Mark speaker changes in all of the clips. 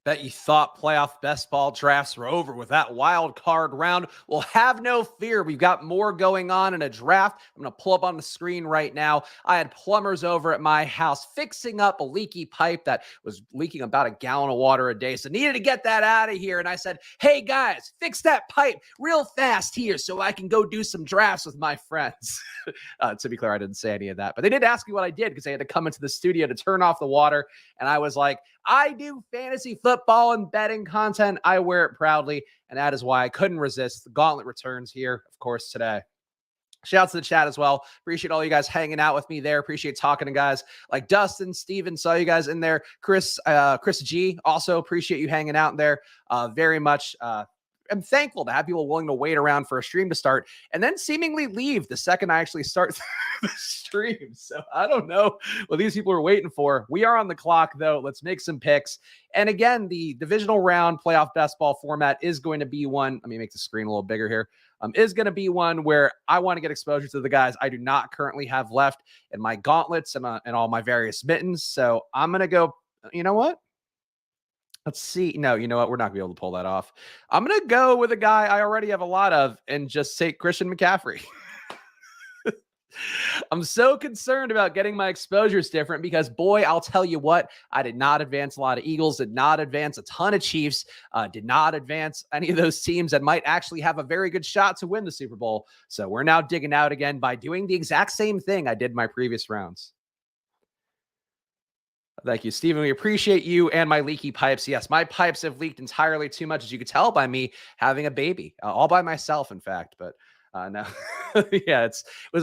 Speaker 1: Bet you thought playoff best ball drafts were over with that wild card round. Well, have no fear. We've got more going on in a draft. I'm going to pull up on the screen right now. I had plumbers over at my house fixing up a leaky pipe that was leaking about a gallon of water a day. So needed to get that out of here. And I said, hey guys, fix that pipe real fast here so I can go do some drafts with my friends. To be clear, I didn't say any of that, but they did ask me what I did because they had to come into the studio to turn off the water. And I was like, I do fantasy football and betting content. I wear it proudly, and that is why I couldn't resist. The Gauntlet returns here, of course, today. Shout out to the chat as well. Appreciate all you guys hanging out with me there. Appreciate talking to guys like Dustin, Steven, saw you guys in there. Chris G, also appreciate you hanging out in there very much. I'm thankful to have people willing to wait around for a stream to start and then seemingly leave the second I actually start the stream. So I don't know what these people are waiting for. We are on the clock, though. Let's make some picks. And again, the divisional round playoff best ball format is going to be one. Let me make the screen a little bigger here. Is going to be one where I want to get exposure to the guys I do not currently have left in my gauntlets and all my various mittens. So I'm going to go, you know what? Let's see. No, you know what? We're not going to be able to pull that off. I'm going to go with a guy I already have a lot of and just say Christian McCaffrey. I'm so concerned about getting my exposures different because, boy, I'll tell you what, I did not advance a lot of Eagles, did not advance a ton of Chiefs, did not advance any of those teams that might actually have a very good shot to win the Super Bowl. So we're now digging out again by doing the exact same thing I did in my previous rounds. Thank you, Steven. We appreciate you and my leaky pipes. Yes, my pipes have leaked entirely too much, as you could tell by me having a baby, all by myself, in fact. But no, yeah,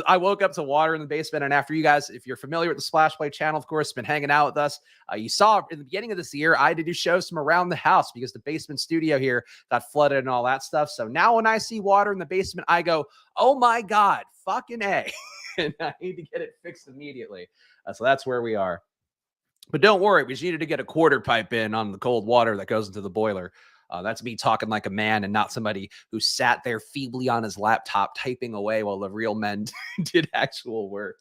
Speaker 1: I woke up to water in the basement. And after you guys, if you're familiar with the Splash Play channel, of course, been hanging out with us. You saw in the beginning of this year, I had to do shows from around the house because the basement studio here got flooded and all that stuff. So now when I see water in the basement, I go, oh my God, fucking A. And I need to get it fixed immediately. So that's where we are. But don't worry, we just needed to get a quarter pipe in on the cold water that goes into the boiler. That's me talking like a man and not somebody who sat there feebly on his laptop typing away while the real men did actual work.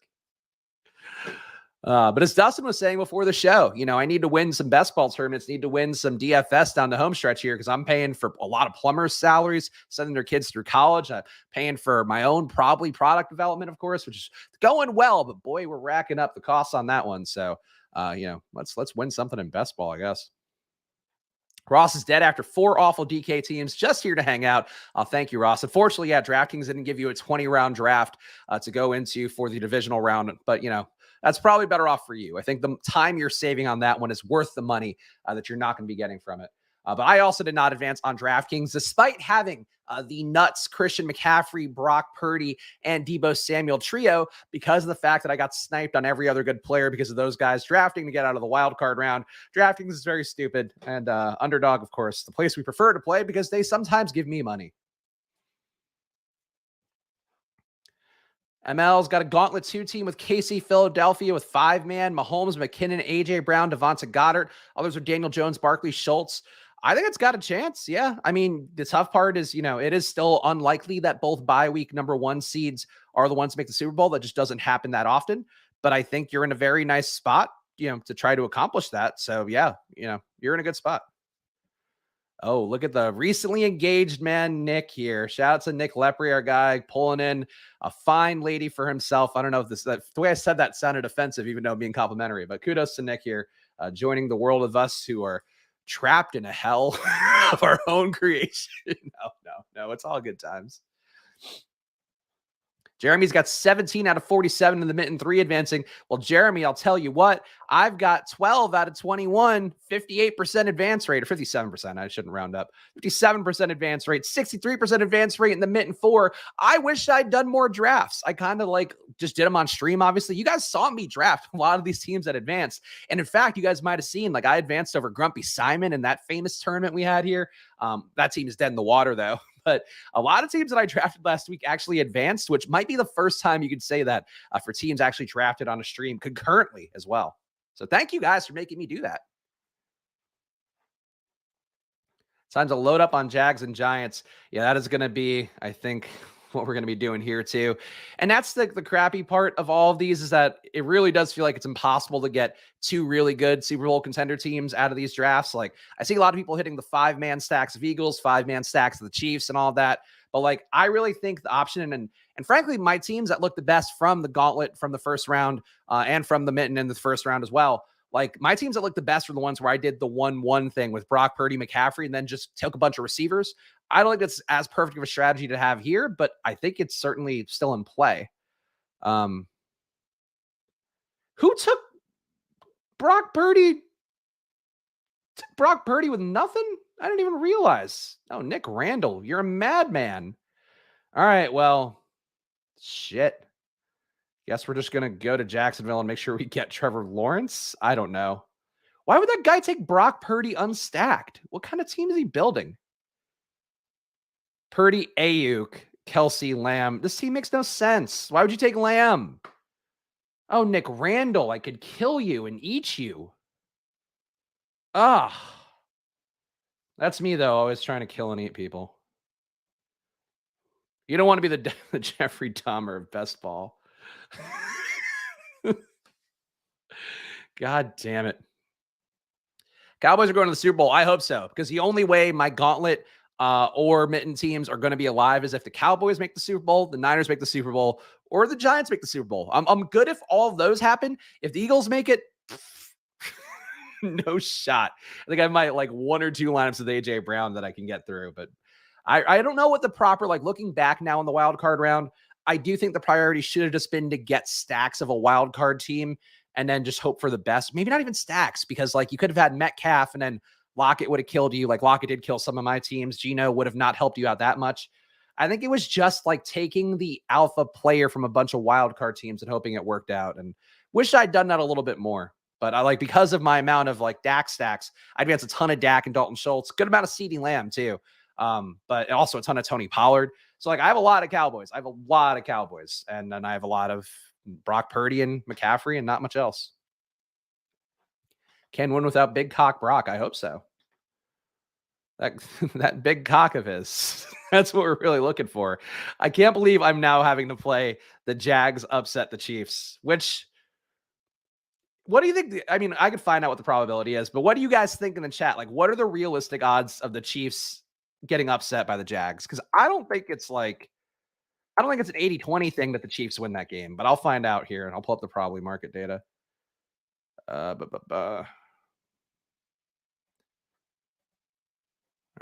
Speaker 1: But as Dustin was saying before the show, I need to win some best ball tournaments, need to win some DFS down the home stretch here because I'm paying for a lot of plumbers' salaries, sending their kids through college. I'm paying for my own probably product development, of course, which is going well. But boy, we're racking up the costs on that one. So, let's win something in best ball, I guess. Ross is dead after 4 awful DK teams, just here to hang out. Thank you, Ross. Unfortunately, DraftKings didn't give you a 20-round draft to go into for the divisional round, but, that's probably better off for you. I think the time you're saving on that one is worth the money that you're not going to be getting from it. But I also did not advance on DraftKings, despite having the nuts Christian McCaffrey, Brock Purdy, and Deebo Samuel trio, because of the fact that I got sniped on every other good player because of those guys drafting to get out of the wild card round. DraftKings is very stupid. And Underdog, of course, the place we prefer to play because they sometimes give me money. ML's got a Gauntlet 2 team with KC Philadelphia with 5-man, Mahomes, McKinnon, A.J. Brown, Devonta Goddard. Others are Daniel Jones, Barkley, Schultz. I think it's got a chance. Yeah. I mean, the tough part is, it is still unlikely that both bye week number 1 seeds are the ones to make the Super Bowl. That just doesn't happen that often. But I think you're in a very nice spot, to try to accomplish that. So yeah, you're in a good spot. Oh, look at the recently engaged man, Nick here. Shout out to Nick Lepre, our guy, pulling in a fine lady for himself. I don't know if the way I said that sounded offensive, even though being complimentary, but kudos to Nick here, joining the world of us who are trapped in a hell of our own creation. No, it's all good times. Jeremy's got 17 out of 47 in the Mitten 3 advancing. Well, Jeremy, I'll tell you what, I've got 12 out of 21, 58% advance rate, or 57%. I shouldn't round up. 57% advance rate, 63% advance rate in the Mitten 4. I wish I'd done more drafts. I kind of just did them on stream, obviously. You guys saw me draft a lot of these teams that advanced. And in fact, you guys might have seen, I advanced over Grumpy Simon in that famous tournament we had here. That team is dead in the water, though. But a lot of teams that I drafted last week actually advanced, which might be the first time you could say that for teams actually drafted on a stream concurrently as well. So thank you guys for making me do that. Time to load up on Jags and Giants. Yeah, that is going to be, I think, what we're going to be doing here too. And that's the crappy part of all of these is that it really does feel like it's impossible to get two really good Super Bowl contender teams out of these drafts. Like I see a lot of people hitting the 5-man stacks of Eagles, 5-man stacks of the Chiefs and all that. But like, I really think the option and frankly, my teams that look the best from the gauntlet from the first round and from the mitten in the first round as well. Like my teams that look the best are the ones where I did the 1-1 thing with Brock Purdy, McCaffrey, and then just took a bunch of receivers. I don't think that's as perfect of a strategy to have here, but I think it's certainly still in play. Who took Brock Purdy? Brock Purdy with nothing? I didn't even realize. Oh, Nick Randall, you're a madman. All right, well, shit. Guess we're just going to go to Jacksonville and make sure we get Trevor Lawrence. I don't know. Why would that guy take Brock Purdy unstacked? What kind of team is he building? Purdy, Ayuk, Kelsey, Lamb. This team makes no sense. Why would you take Lamb? Oh, Nick Randall. I could kill you and eat you. Ah. That's me, though, always trying to kill and eat people. You don't want to be the Jeffrey Dahmer of best ball. God damn it. Cowboys are going to the Super Bowl. I hope so, because the only way my gauntlet or mitten teams are going to be alive is if the Cowboys make the Super Bowl, the Niners make the Super Bowl, or the Giants make the Super Bowl. I'm good if all of those happen. If the Eagles make it, no shot. I think I might like 1 or 2 lineups with AJ Brown that I can get through, but I don't know what the proper, like looking back now in the wild card round, I do think the priority should have just been to get stacks of a wild card team and then just hope for the best. Maybe not even stacks, because like you could have had Metcalf and then Lockett would have killed you. Like Lockett did kill some of my teams. Geno would have not helped you out that much. I think it was just like taking the alpha player from a bunch of wild card teams and hoping it worked out. And wish I'd done that a little bit more. But I like, because of my amount of like Dak stacks, I advanced a ton of Dak and Dalton Schultz, good amount of CeeDee Lamb too. But also a ton of Tony Pollard. So like I have a lot of Cowboys. And then I have a lot of Brock Purdy and McCaffrey and not much else. Can win without big cock Brock. I hope so. That big cock of his. That's what we're really looking for. I can't believe I'm now having to play the Jags upset the Chiefs, which, what do you think? I mean, I could find out what the probability is, but what do you guys think in the chat? Like, what are the realistic odds of the Chiefs getting upset by the Jags? Because I don't think it's an 80-20 thing that the Chiefs win that game, but I'll find out here and I'll pull up the probably market data.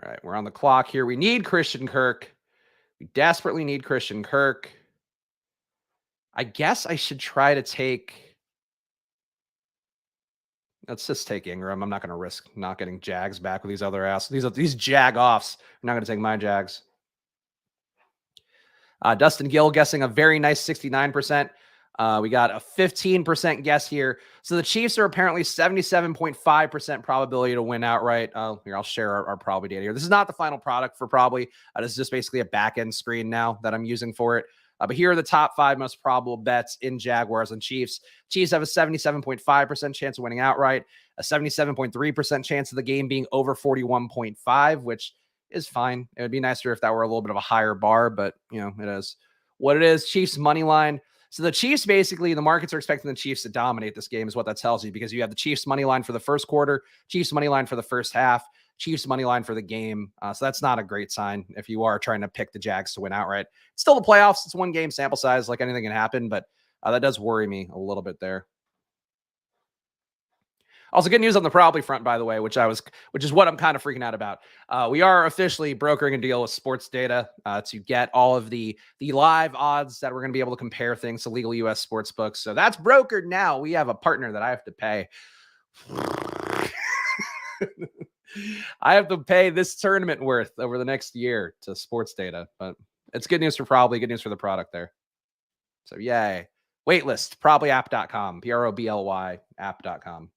Speaker 1: All right, we're on the clock here. We need Christian Kirk. We desperately need Christian Kirk. I guess I should try to take... Let's just take Ingram. I'm not going to risk not getting Jags back with these other ass. These Jag-offs. I'm not going to take my Jags. Dustin Gill guessing a very nice 69%. We got a 15% guess here. So the Chiefs are apparently 77.5% probability to win outright. Here, I'll share our probability data here. This is not the final product for probably. This is just basically a back-end screen now that I'm using for it. But here are the top 5 most probable bets in Jaguars and Chiefs. Chiefs have a 77.5% chance of winning outright, a 77.3% chance of the game being over 41.5, which is fine. It would be nicer if that were a little bit of a higher bar, but you know, it is what it is. Chiefs money line. So the Chiefs, basically, the markets are expecting the Chiefs to dominate this game is what that tells you, because you have the Chiefs money line for the first quarter, Chiefs money line for the first half, Chiefs money line for the game. So that's not a great sign if you are trying to pick the Jags to win outright. It's still the playoffs. It's 1 game sample size, like anything can happen, but that does worry me a little bit there. Also, good news on the probably front, by the way, which is what I'm kind of freaking out about. We are officially brokering a deal with Sports Data to get all of the live odds that we're going to be able to compare things to legal U.S. sports books. So that's brokered now. We have a partner that I have to pay. I have to pay this tournament worth over the next year to Sports Data, but it's good news for probably, good news for the product there. So yay. Waitlist, problyapp.com, PROBLY app.com.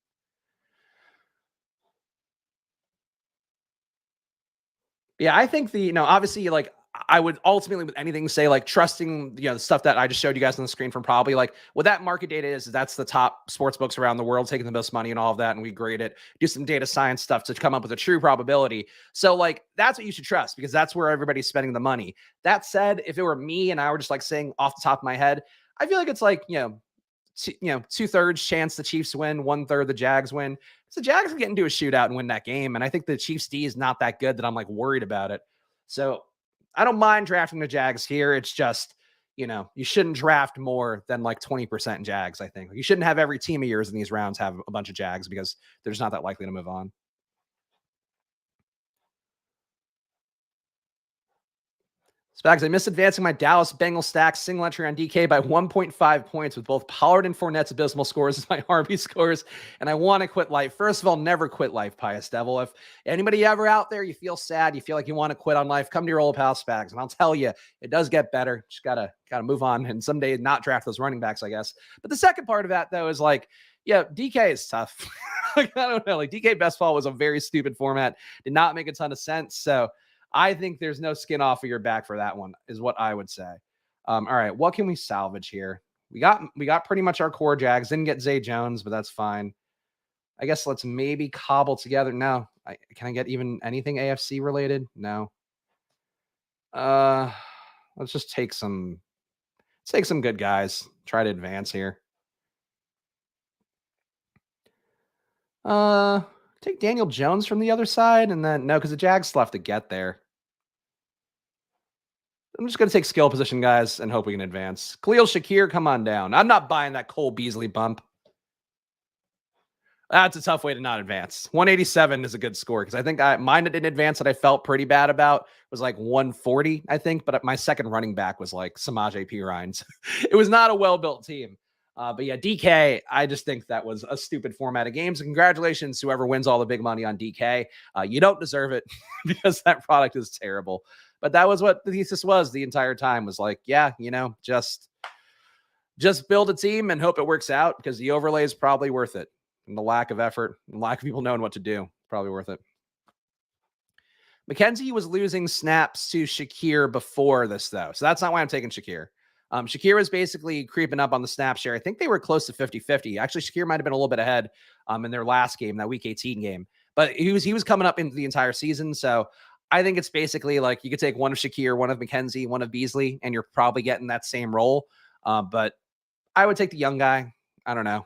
Speaker 1: Yeah, I think obviously, like, I would ultimately with anything say like trusting, the stuff that I just showed you guys on the screen from probably like what that market data is that's the top sports books around the world taking the most money and all of that. And we grade it, do some data science stuff to come up with a true probability. So like that's what you should trust because that's where everybody's spending the money. That said, if it were me and I were just like saying off the top of my head, I feel like it's like, 2/3 chance the Chiefs win, 1/3 the Jags win. So the Jags can get into a shootout and win that game. And I think the Chiefs D is not that good that I'm like worried about it. So I don't mind drafting the Jags here. It's just, you shouldn't draft more than like 20% Jags, I think. You shouldn't have every team of yours in these rounds have a bunch of Jags because they're just not that likely to move on. Spags, I missed advancing my Dallas Bengals stack single entry on DK by 1.5 points with both Pollard and Fournette's abysmal scores as my RB scores, and I want to quit life. First of all, never quit life, Pious Devil. If anybody ever out there, you feel sad, you feel like you want to quit on life, come to your old pal Spags, and I'll tell you, it does get better. Just gotta move on, and someday not draft those running backs, I guess. But the second part of that, though, is like, yeah, DK is tough. Like, I don't know. Like DK Best Ball was a very stupid format, did not make a ton of sense. So I think there's no skin off of your back for that one, is what I would say. All right, what can we salvage here? We got pretty much our core Jags. Didn't get Zay Jones, but that's fine. I guess let's maybe cobble together. No, can I get even anything AFC related? No. Uh, let's just take some good guys. Try to advance here. Uh, take Daniel Jones from the other side, and then no, because the Jags still have to get there. I'm just going to take skill position guys and hope we can advance. Khalil Shakir, come on down. I'm not buying that Cole Beasley bump. That's a tough way to not advance. 187 is a good score because I think mine didn't advance that I felt pretty bad about was like 140, I think. But my second running back was like Samaje Perine. It was not a well-built team. But yeah, DK, I just think that was a stupid format of games. And congratulations, whoever wins all the big money on DK. You don't deserve it because that product is terrible. But that was what the thesis was the entire time was like, yeah, just build a team and hope it works out because the overlay is probably worth it. And the lack of effort, and lack of people knowing what to do, probably worth it. McKenzie was losing snaps to Shakir before this, though. So that's not why I'm taking Shakir. Shakir was basically creeping up on the snap share. I think they were close to 50-50. Actually, Shakir might have been a little bit ahead in their last game, that week 18 game. But he was coming up into the entire season. So I think it's basically like you could take one of Shakir, one of McKenzie, one of Beasley, and you're probably getting that same role. But I would take the young guy. I don't know.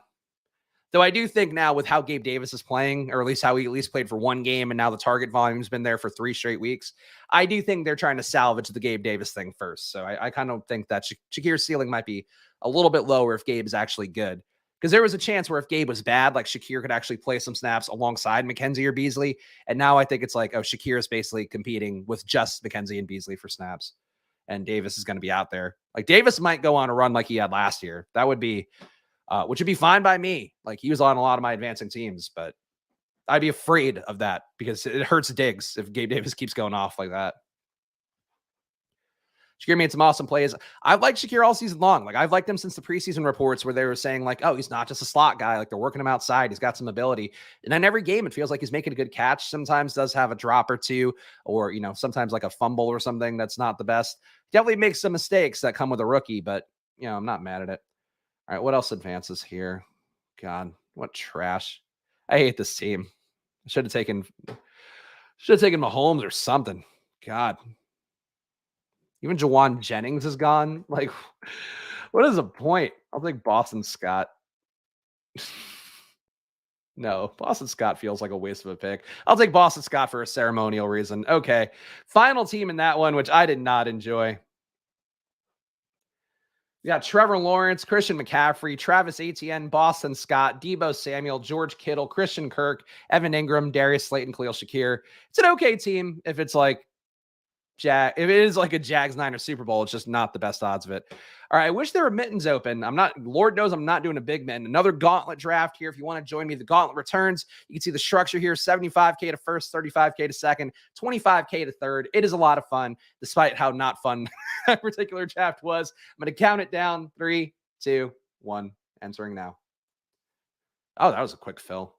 Speaker 1: Though I do think now with how Gabe Davis is playing, or at least how he at least played for one game, and now the target volume's been there for 3 straight weeks, I do think they're trying to salvage the Gabe Davis thing first. So I kind of think that Shakir's ceiling might be a little bit lower if Gabe is actually good. Because there was a chance where if Gabe was bad, like Shakir could actually play some snaps alongside McKenzie or Beasley. And now I think it's like, oh, Shakir is basically competing with just McKenzie and Beasley for snaps. And Davis is going to be out there. Like Davis might go on a run like he had last year. That would be which would be fine by me. Like he was on a lot of my advancing teams, but I'd be afraid of that because it hurts Diggs if Gabe Davis keeps going off like that. Shakir made some awesome plays. I've liked Shakir all season long. Like I've liked him since the preseason reports where they were saying like, oh, he's not just a slot guy. Like they're working him outside. He's got some ability. And then every game, it feels like he's making a good catch. Sometimes does have a drop or two, or, sometimes like a fumble or something that's not the best. Definitely makes some mistakes that come with a rookie, but I'm not mad at it. All right, what else advances here? God, what trash. I hate this team. I should have taken Mahomes or something. God. Even Jawan Jennings is gone. Like, what is the point? I'll take Boston Scott. No, Boston Scott feels like a waste of a pick. I'll take Boston Scott for a ceremonial reason. Okay. Final team in that one, which I did not enjoy. We got Trevor Lawrence, Christian McCaffrey, Travis Etienne, Boston Scott, Deebo Samuel, George Kittle, Christian Kirk, Evan Ingram, Darius Slayton, Khalil Shakir. It's an okay team if it's like if it is like a Jags Niners Super Bowl, it's just not the best odds of it. All right, I wish there were mittens open. Lord knows I'm not doing a big mitten. Another gauntlet draft here. If you want to join me, the gauntlet returns. You can see the structure here, 75K to first, 35K to second, 25K to third. It is a lot of fun, despite how not fun that particular draft was. I'm going to count it down. 3, 2, 1, entering now. Oh, that was a quick fill.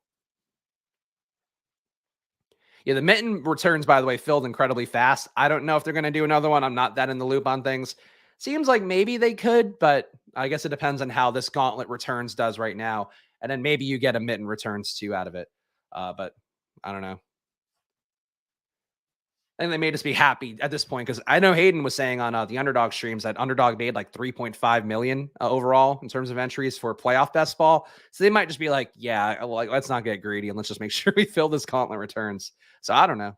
Speaker 1: Yeah, the Mitten Returns, by the way, filled incredibly fast. I don't know if they're going to do another one. I'm not that in the loop on things. Seems like maybe they could, but I guess it depends on how this Gauntlet Returns does right now. And then maybe you get a Mitten Returns too out of it. But I don't know. And they may just be happy at this point because I know Hayden was saying on the Underdog streams that Underdog made like 3.5 million overall in terms of entries for playoff best ball. So they might just be like, yeah, well, like, let's not get greedy and let's just make sure we fill this Gauntlet Returns. So I don't know.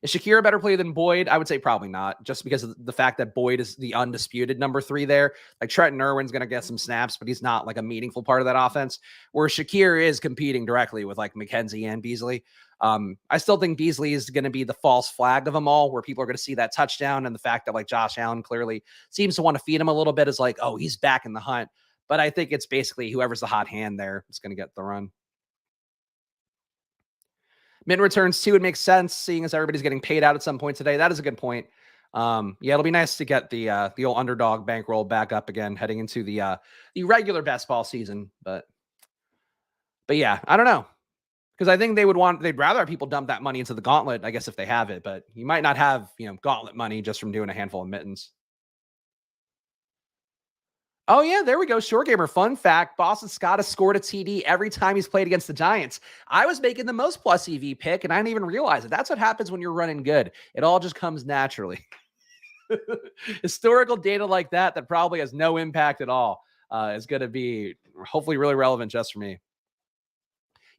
Speaker 1: Is Shakir a better player than Boyd? I would say probably not, just because of the fact that Boyd is the undisputed number 3 there. Like Trenton Irwin's going to get some snaps, but he's not like a meaningful part of that offense. Where Shakir is competing directly with like McKenzie and Beasley. I still think Beasley is going to be the false flag of them all, where people are going to see that touchdown and the fact that like Josh Allen clearly seems to want to feed him a little bit is like, oh, he's back in the hunt. But I think it's basically whoever's the hot hand there is going to get the run. Mitten Returns too would make sense, seeing as everybody's getting paid out at some point today. That is a good point. Yeah, it'll be nice to get the old underdog bankroll back up again, heading into the regular best ball season. But yeah, I don't know, because I think they'd rather have people dump that money into the gauntlet, I guess, if they have it. But you might not have gauntlet money just from doing a handful of mittens. Oh, yeah, there we go. Short Gamer. Fun fact, Boston Scott has scored a TD every time he's played against the Giants. I was making the most plus EV pick, and I didn't even realize it. That's what happens when you're running good. It all just comes naturally. Historical data like that probably has no impact at all is going to be hopefully really relevant just for me.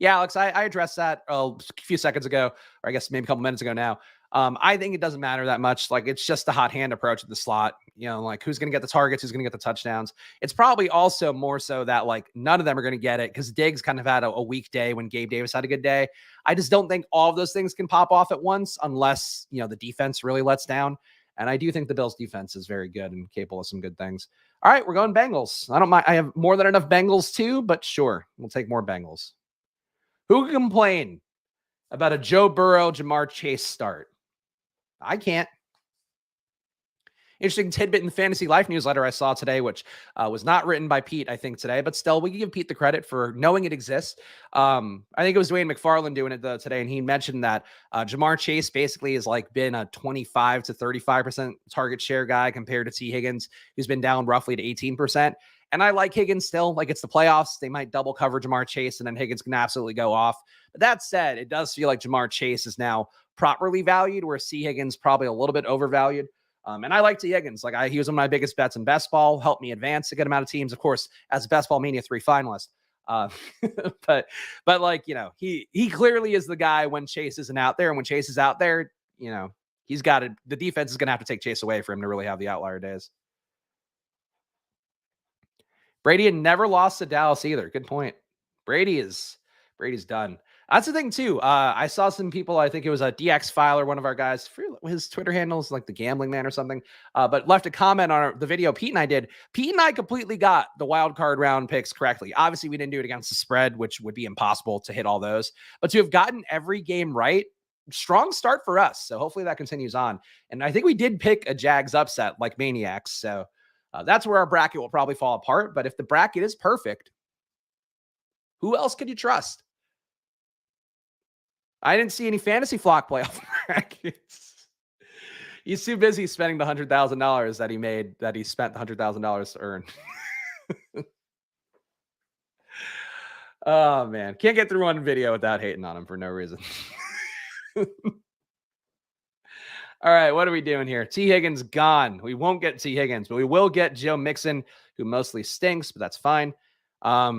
Speaker 1: Yeah, Alex, I addressed that a few seconds ago, or I guess maybe a couple minutes ago now. I think it doesn't matter that much. Like, it's just a hot hand approach at the slot. Like who's going to get the targets, who's going to get the touchdowns. It's probably also more so that like none of them are going to get it because Diggs kind of had a weak day when Gabe Davis had a good day. I just don't think all of those things can pop off at once unless, the defense really lets down. And I do think the Bills defense is very good and capable of some good things. All right, we're going Bengals. I don't mind. I have more than enough Bengals too, but sure, we'll take more Bengals. Who can complain about a Joe Burrow, Jamar Chase start? I can't. Interesting tidbit in the Fantasy Life newsletter I saw today, which was not written by Pete, I think, today, but still, we can give Pete the credit for knowing it exists. I think it was Dwayne McFarland doing it today, and he mentioned that Jamar Chase basically has like been a 25 to 35% target share guy compared to T. Higgins, who's been down roughly to 18%. And I like Higgins still. Like, it's the playoffs. They might double cover Jamar Chase, and then Higgins can absolutely go off. But that said, it does feel like Jamar Chase is now properly valued, where C. Higgins probably a little bit overvalued. And I like T. Higgins. Like, he was one of my biggest bets in best ball, helped me advance a good amount of teams, of course, as a Best Ball Mania 3 finalist. But like, he clearly is the guy when Chase isn't out there. And when Chase is out there, he's got it. The defense is going to have to take Chase away for him to really have the outlier days. Brady had never lost to Dallas either. Good point. Brady's done. That's the thing too. I saw some people, I think it was a DX Filer, one of our guys, his Twitter handle is like the Gambling Man or something, but left a comment on the video Pete and I did. Pete and I completely got the wild card round picks correctly. Obviously, we didn't do it against the spread, which would be impossible to hit all those. But to have gotten every game right, strong start for us. So hopefully that continues on. And I think we did pick a Jags upset like maniacs. So that's where our bracket will probably fall apart. But if the bracket is perfect, who else could you trust? I didn't see any fantasy flock playoff brackets. He's too busy spending the $100,000 that he made, that he spent the $100,000 to earn. Oh, man. Can't get through one video without hating on him for no reason. All right, what are we doing here? T. Higgins gone. We won't get T. Higgins, but we will get Joe Mixon, who mostly stinks, but that's fine. I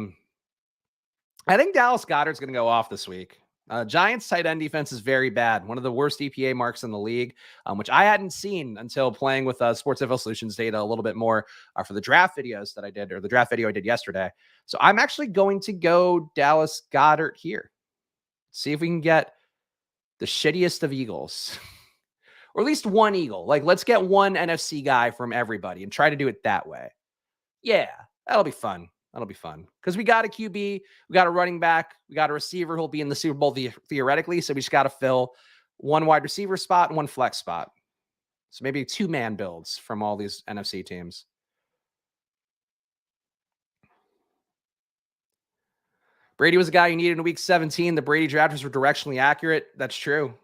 Speaker 1: think Dallas Goedert's going to go off this week. Giants tight end defense is very bad. One of the worst EPA marks in the league, which I hadn't seen until playing with Sports Info Solutions data a little bit more for the draft videos that I did, or the draft video I did yesterday. So I'm actually going to go Dallas Goedert here. See if we can get the shittiest of Eagles. Or at least one Eagle. Like, let's get one NFC guy from everybody and try to do it that way. Yeah, that'll be fun. That'll be fun because we got a QB, we got a running back, we got a receiver who'll be in the Super Bowl theoretically. So we just got to fill one wide receiver spot and one flex spot. So maybe 2-man builds from all these NFC teams. Brady was a guy you needed in week 17. The Brady drafters were directionally accurate. That's true.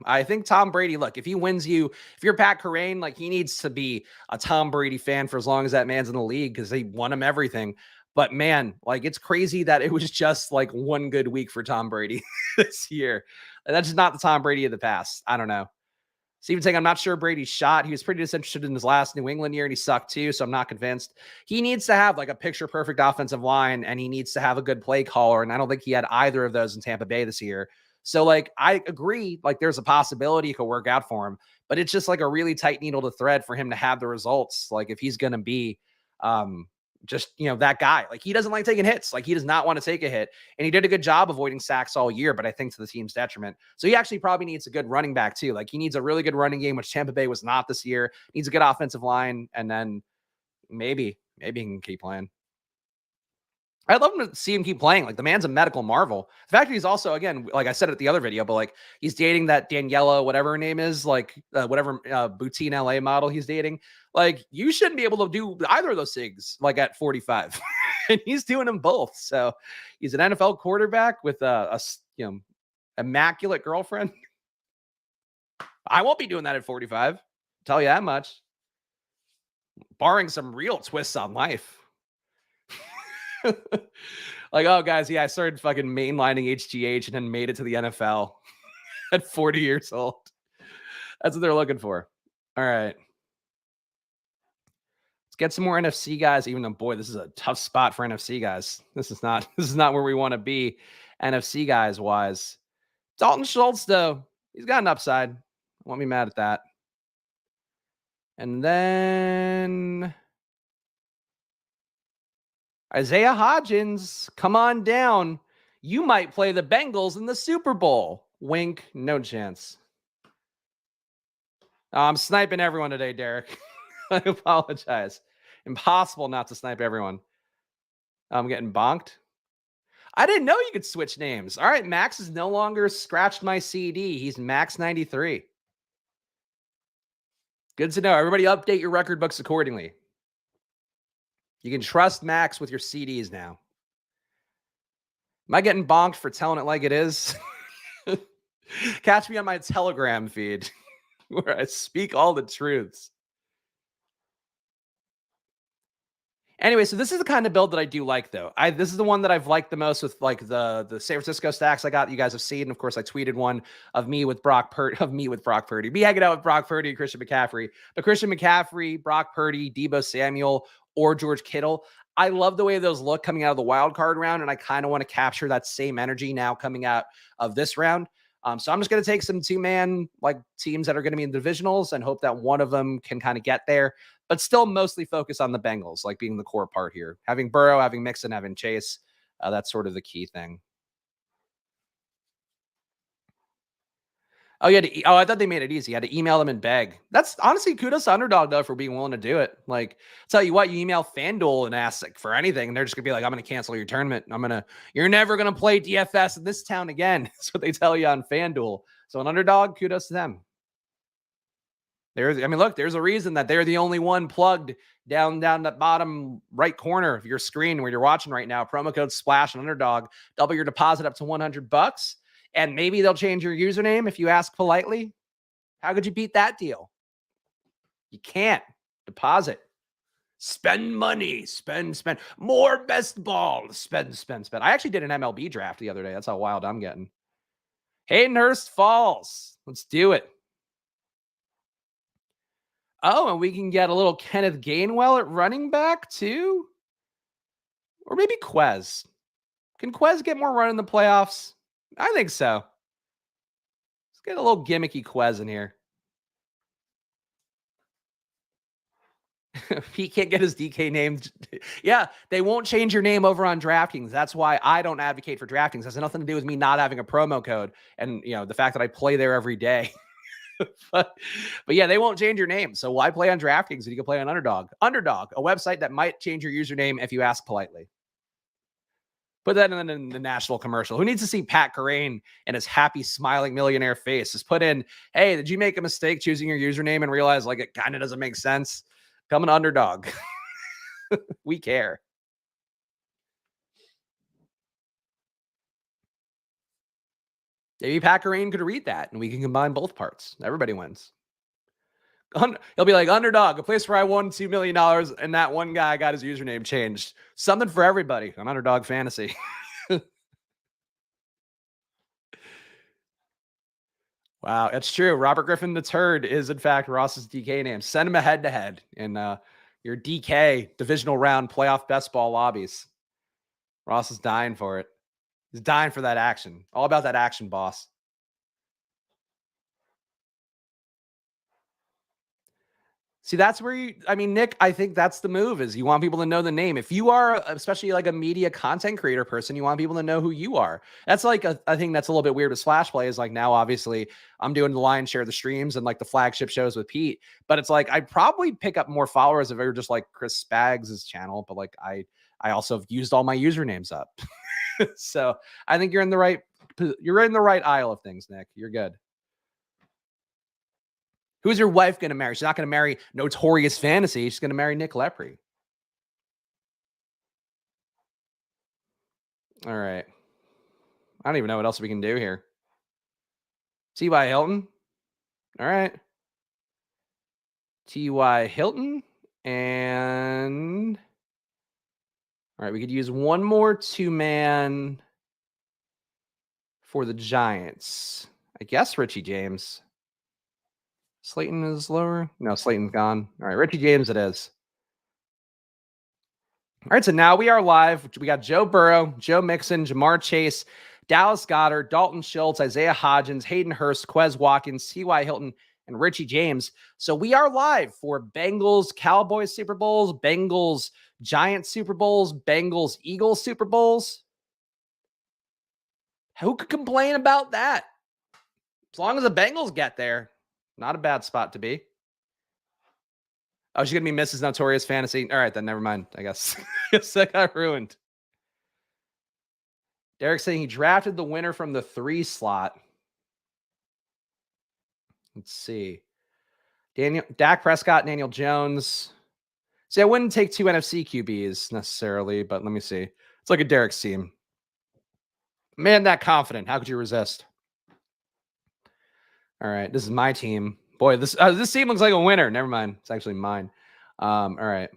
Speaker 1: I think Tom Brady, look, if he wins you, if you're Pat Kerrane, like he needs to be a Tom Brady fan for as long as that man's in the league because they won him everything. But man, like it's crazy that it was just like one good week for Tom Brady this year. And that's just not the Tom Brady of the past. I don't know. Steven saying, I'm not sure Brady's shot. He was pretty disinterested in his last New England year and he sucked too. So I'm not convinced. He needs to have like a picture perfect offensive line and he needs to have a good play caller. And I don't think he had either of those in Tampa Bay this year. So like, I agree. Like there's a possibility it could work out for him, but it's just like a really tight needle to thread for him to have the results. Like if he's going to be, that guy, like he doesn't like taking hits. Like he does not want to take a hit. And he did a good job avoiding sacks all year, but I think to the team's detriment. So he actually probably needs a good running back too. Like he needs a really good running game, which Tampa Bay was not this year. Needs a good offensive line. And then maybe he can keep playing. I'd love to see him keep playing. Like the man's a medical marvel. The fact that he's also, again, like I said at the other video, but like he's dating that Daniela, whatever her name is, like whatever boutique LA model he's dating. Like you shouldn't be able to do either of those things like at 45 and he's doing them both. So he's an NFL quarterback with a immaculate girlfriend. I won't be doing that at 45. Tell you that much. Barring some real twists on life. Like, oh, guys, yeah, I started fucking mainlining HGH and then made it to the NFL at 40 years old. That's what they're looking for. All right. Let's get some more NFC guys, even though, boy, this is a tough spot for NFC guys. This is not where we want to be NFC guys wise. Dalton Schultz, though, he's got an upside. I won't be mad at that. And then Isaiah Hodgins, come on down. You might play the Bengals in the Super Bowl. Wink, no chance. I'm sniping everyone today, Derek. I apologize. Impossible not to snipe everyone. I'm getting bonked. I didn't know you could switch names. All right, Max is no longer scratched my CD. He's Max 93. Good to know. Everybody update your record books accordingly. You can trust Max with your CDs now. Am I getting bonked for telling it like it is? Catch me on my Telegram feed where I speak all the truths. Anyway, so this is the kind of build that I do like, though. This is the one that I've liked the most with like the San Francisco stacks I got. You guys have seen. Of course, I tweeted one of me with Brock Purdy, me hanging out with Brock Purdy and Christian McCaffrey. But Christian McCaffrey, Brock Purdy, Deebo Samuel, or George Kittle. I love the way those look coming out of the wild card round, and I kind of want to capture that same energy now coming out of this round. So I'm just going to take some two-man like teams that are going to be in the divisionals and hope that one of them can kind of get there, but still mostly focus on the Bengals, like being the core part here. Having Burrow, having Mixon, having Chase, that's sort of the key thing. Oh, yeah. I thought they made it easy. You had to email them and beg. That's honestly kudos to Underdog, though, for being willing to do it. Like, tell you what, you email FanDuel and ask for anything, and they're just going to be like, I'm going to cancel your tournament. You're never going to play DFS in this town again. That's what they tell you on FanDuel. So an Underdog, kudos to them. Look, there's a reason that they're the only one plugged down the bottom right corner of your screen where you're watching right now. Promo code SPLASH on Underdog. Double your deposit up to $100. And maybe they'll change your username if you ask politely. How could you beat that deal? You can't. Deposit. Spend money. Spend. More best ball. Spend. I actually did an MLB draft the other day. That's how wild I'm getting. Haydenhurst Falls. Let's do it. Oh, and we can get a little Kenneth Gainwell at running back too? Or maybe Quez. Can Quez get more run in the playoffs? I think so. Let's get a little gimmicky Quez in here. He can't get his DK name. Yeah, they won't change your name over on DraftKings. That's why I don't advocate for DraftKings. It has nothing to do with me not having a promo code and the fact that I play there every day. but yeah, they won't change your name. So why play on DraftKings when you can play on Underdog? Underdog, a website that might change your username if you ask politely. Put that in the national commercial. Who needs to see Pat Kerrane and his happy, smiling millionaire face? Just put in, hey, did you make a mistake choosing your username and realize like it kind of doesn't make sense? Come an Underdog. We care. Maybe Packarine could read that, and we can combine both parts. Everybody wins. He'll be like, Underdog, a place where I won $2 million, and that one guy got his username changed. Something for everybody on Underdog Fantasy. Wow, it's true. Robert Griffin the Turd is, in fact, Ross's DK name. Send him a head-to-head in your DK divisional round playoff best ball lobbies. Ross is dying for it. He's dying for that action. All about that action, boss. See, that's where Nick, I think that's the move is you want people to know the name. If you are, especially like a media content creator person, you want people to know who you are. That's like, I think that's a little bit weird with Splash Play is like now, obviously I'm doing the lion's share of the streams and like the flagship shows with Pete, but it's like, I'd probably pick up more followers if it were just like Chris Spags' channel, but like, I also have used all my usernames up. So I think you're in the right aisle of things, Nick. You're good. Who's your wife going to marry? She's not going to marry Notorious Fantasy. She's going to marry Nick Lepre. All right. I don't even know what else we can do here. T.Y. Hilton. All right. T.Y. Hilton. And all right, we could use one more 2-man for the Giants. I guess Richie James. Slayton is lower. No, Slayton's gone. All right, Richie James it is. All right, so now we are live. We got Joe Burrow, Joe Mixon, Jamar Chase, Dallas Goedert, Dalton Schultz, Isaiah Hodgins, Hayden Hurst, Quez Watkins, T.Y. Hilton, and Richie James. So we are live for Bengals Cowboys Super Bowls, Bengals Giants Super Bowls, Bengals Eagles Super Bowls. Who could complain about that? As long as the Bengals get there, not a bad spot to be. Oh, she's going to be Mrs. Notorious Fantasy. All right, then never mind, I guess. Guess that got ruined. Derek saying he drafted the winner from the 3 slot. Let's see. Dak Prescott, Daniel Jones. See, I wouldn't take 2 NFC QBs necessarily, but let me see. It's like a Derek's team. Man, that confident. How could you resist? All right, this is my team. Boy, this team looks like a winner. Never mind. It's actually mine. All right.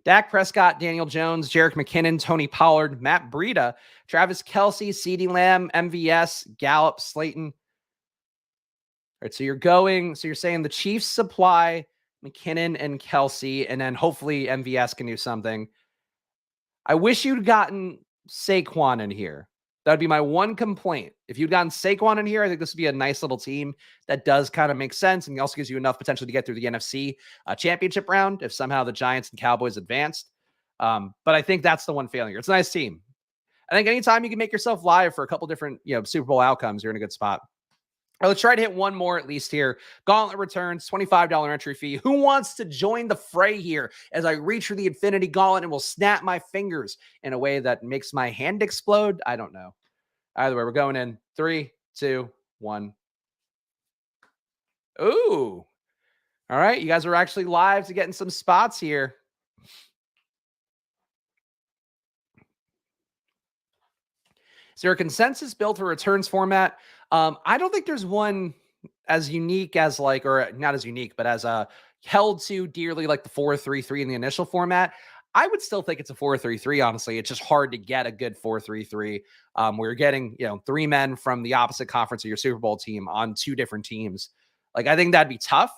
Speaker 1: Dak Prescott, Daniel Jones, Jerick McKinnon, Tony Pollard, Matt Breida, Travis Kelce, CeeDee Lamb, MVS, Gallup, Slayton. All right, so you're saying the Chiefs supply McKinnon and Kelce, and then hopefully MVS can do something. I wish you'd gotten Saquon in here. That would be my one complaint. If you'd gotten Saquon in here, I think this would be a nice little team that does kind of make sense and also gives you enough potential to get through the NFC championship round if somehow the Giants and Cowboys advanced. But I think that's the one failure. It's a nice team. I think anytime you can make yourself live for a couple different Super Bowl outcomes, you're in a good spot. All right, let's try to hit one more at least here. Gauntlet returns, $25 entry fee. Who wants to join the fray here as I reach for the Infinity Gauntlet and will snap my fingers in a way that makes my hand explode? I don't know. Either way, we're going in 3, 2, 1. Ooh. All right, you guys are actually live to getting some spots here. Is there a consensus built for returns format? I don't think there's one as unique as or not as unique, but as held to dearly like the 4-3-3 in the initial format. I would still think it's a 4-3-3. Honestly, it's just hard to get a good 4-3-3. Where you're getting 3 men from the opposite conference of your Super Bowl team on 2 different teams. Like I think that'd be tough,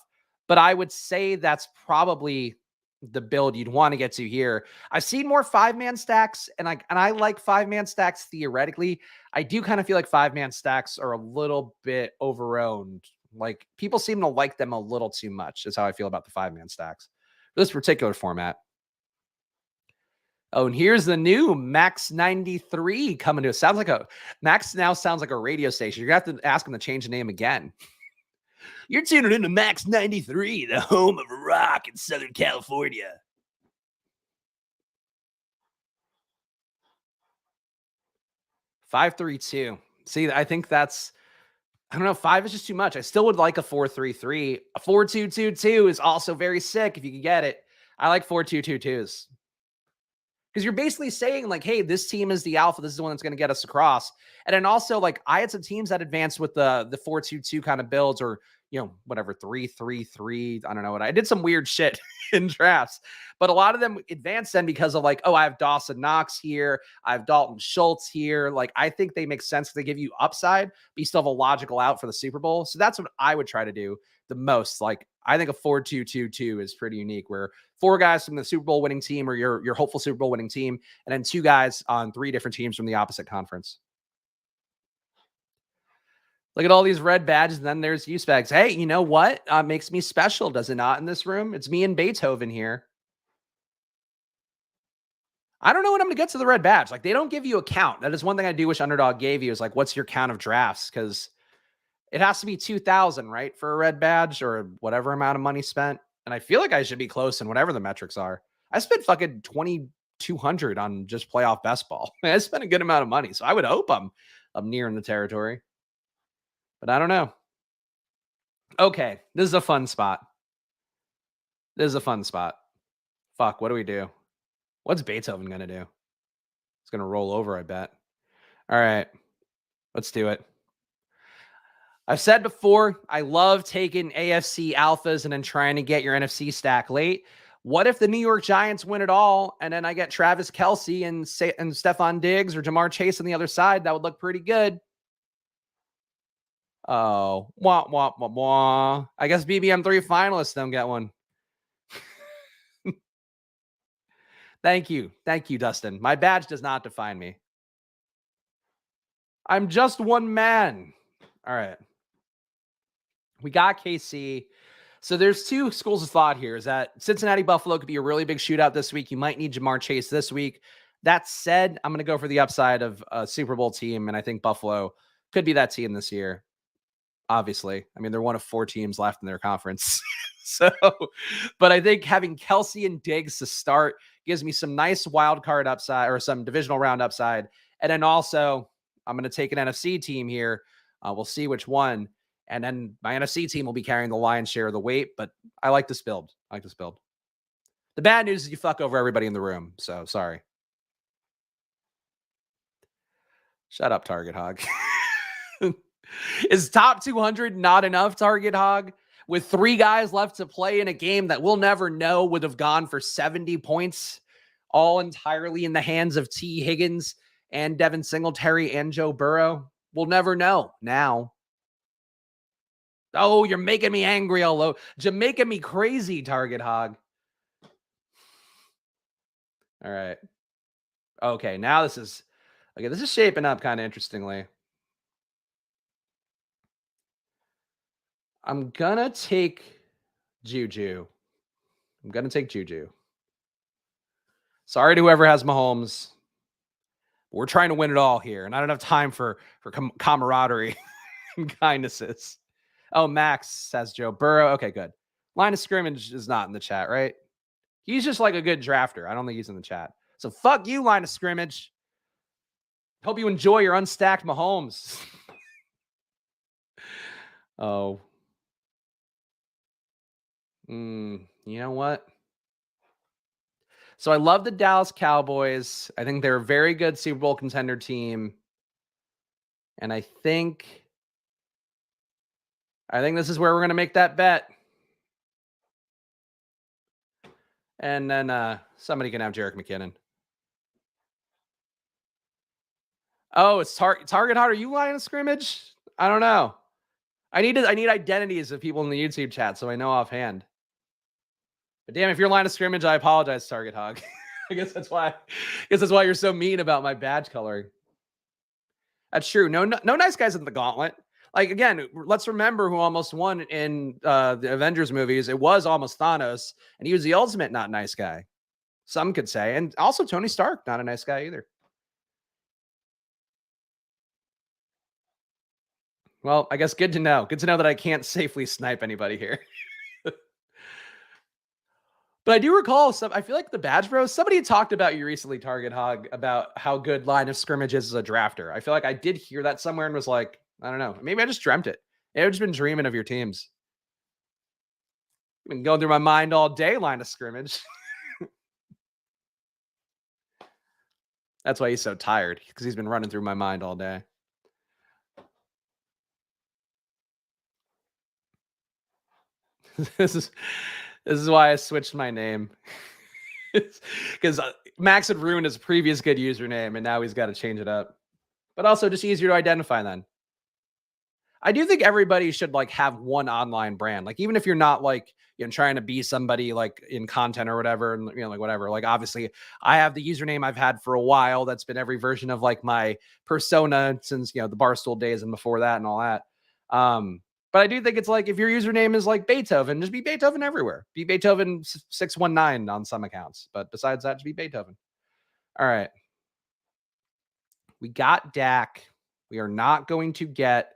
Speaker 1: but I would say that's probably the build you'd want to get to here. I've seen more 5-man stacks, and I like 5-man stacks theoretically. I do kind of feel like 5-man stacks are a little bit overowned. Like people seem to like them a little too much is how I feel about the 5-man stacks. This particular format. Oh, and here's the new Max 93 coming to us. Max now sounds like a radio station. You're going to have to ask him to change the name again. You're tuning into Max 93, the home of rock in Southern California. $5-3-2. See, I think that's, I don't know, 5 is just too much. I still would like a 4-3-3. A 4-2-2-2 is also very sick if you can get it. I like 4-2-2-2s. Because you're basically saying like, hey, this team is the alpha. This is the one that's going to get us across. And then also like I had some teams that advanced with the 4-2-2 kind of builds, or whatever, 3-3-3. I don't know what I did, some weird shit in drafts. But a lot of them advanced then because of like, oh, I have Dawson Knox here. I have Dalton Schultz here. Like, I think they make sense. They give you upside, but you still have a logical out for the Super Bowl. So that's what I would try to do the most. Like, I think a 4-2-2-2 is pretty unique, where 4 guys from the Super Bowl winning team or your hopeful Super Bowl winning team, and then 2 guys on 3 different teams from the opposite conference. Look at all these red badges, and then there's you, Spags. Hey, you know what makes me special, does it not, in this room? It's me and Beethoven here. I don't know when I'm going to get to the red badge. Like, they don't give you a count. That is one thing I do wish Underdog gave you, is like, what's your count of drafts? Because it has to be 2,000, right, for a red badge or whatever amount of money spent. And I feel like I should be close in whatever the metrics are. I spent fucking 2,200 on just playoff best ball. I spent a good amount of money, so I would hope I'm near in the territory. But I don't know. Okay, this is a fun spot. This is a fun spot. Fuck, what do we do? What's Beethoven going to do? It's going to roll over, I bet. All right, let's do it. I've said before, I love taking AFC alphas and then trying to get your NFC stack late. What if the New York Giants win it all, and then I get Travis Kelce and Stephon Diggs or Jamar Chase on the other side? That would look pretty good. Oh, wah, wah, wah, wah. I guess BBM3 finalists don't get one. Thank you. Thank you, Dustin. My badge does not define me. I'm just one man. All right. We got KC. So there's 2 schools of thought here. Is that Cincinnati Buffalo could be a really big shootout this week. You might need Jamar Chase this week. That said, I'm going to go for the upside of a Super Bowl team, and I think Buffalo could be that team this year. Obviously, I mean, they're one of 4 teams left in their conference. So, but I think having Kelce and Diggs to start gives me some nice wild card upside, or some divisional round upside. And then also, I'm going to take an NFC team here. We'll see which one. And then my NFC team will be carrying the lion's share of the weight. But I like this build. The bad news is you fuck over everybody in the room. So sorry. Shut up, Target Hog. Is top 200 not enough, Target Hog? With 3 guys left to play in a game that we'll never know would have gone for 70 points, all entirely in the hands of T. Higgins and Devin Singletary and Joe Burrow. We'll never know now. Oh, you're making me angry all over. You're making me crazy, Target Hog. All right. Okay, now this is shaping up kind of interestingly. I'm gonna take Juju. Sorry to whoever has Mahomes. We're trying to win it all here, and I don't have time for camaraderie and kindnesses. Oh, Max says Joe Burrow. Okay, good. Line of scrimmage is not in the chat, right? He's just like a good drafter. I don't think he's in the chat. So fuck you, line of scrimmage. Hope you enjoy your unstacked Mahomes. Oh. You know what? So I love the Dallas Cowboys. I think they're a very good Super Bowl contender team. And I think this is where we're going to make that bet. And then somebody can have Jerick McKinnon. Oh, it's Target Hard. Are you line of scrimmage? I don't know. I need identities of people in the YouTube chat so I know offhand. But damn, if you're line of scrimmage, I apologize, Target Hog. I guess that's why you're so mean about my badge coloring. That's true. No nice guys in the gauntlet. Like, again, let's remember who almost won in the Avengers movies. It was almost Thanos, and he was the ultimate not nice guy. Some could say. And also Tony Stark, not a nice guy either. Well, I guess good to know. Good to know that I can't safely snipe anybody here. But I do recall I feel like the Badge Bros, somebody talked about you recently, Target Hog, about how good line of scrimmage is as a drafter. I feel like I did hear that somewhere and was like, I don't know. Maybe I just dreamt it. I've just been dreaming of your teams. Been going through my mind all day, line of scrimmage. That's why he's so tired, because he's been running through my mind all day. This is this is why I switched my name. Because Max had ruined his previous good username, and now he's got to change it up. But also just easier to identify then. I do think everybody should like have one online brand. Like even if you're not like, trying to be somebody like in content or whatever, and like whatever. Like obviously I have the username I've had for a while. That's been every version of like my persona since, the Barstool days and before that and all that. But I do think it's like if your username is like Beethoven, just be Beethoven everywhere. Be Beethoven 619 on some accounts. But besides that, just be Beethoven. All right. We got Dak. We are not going to get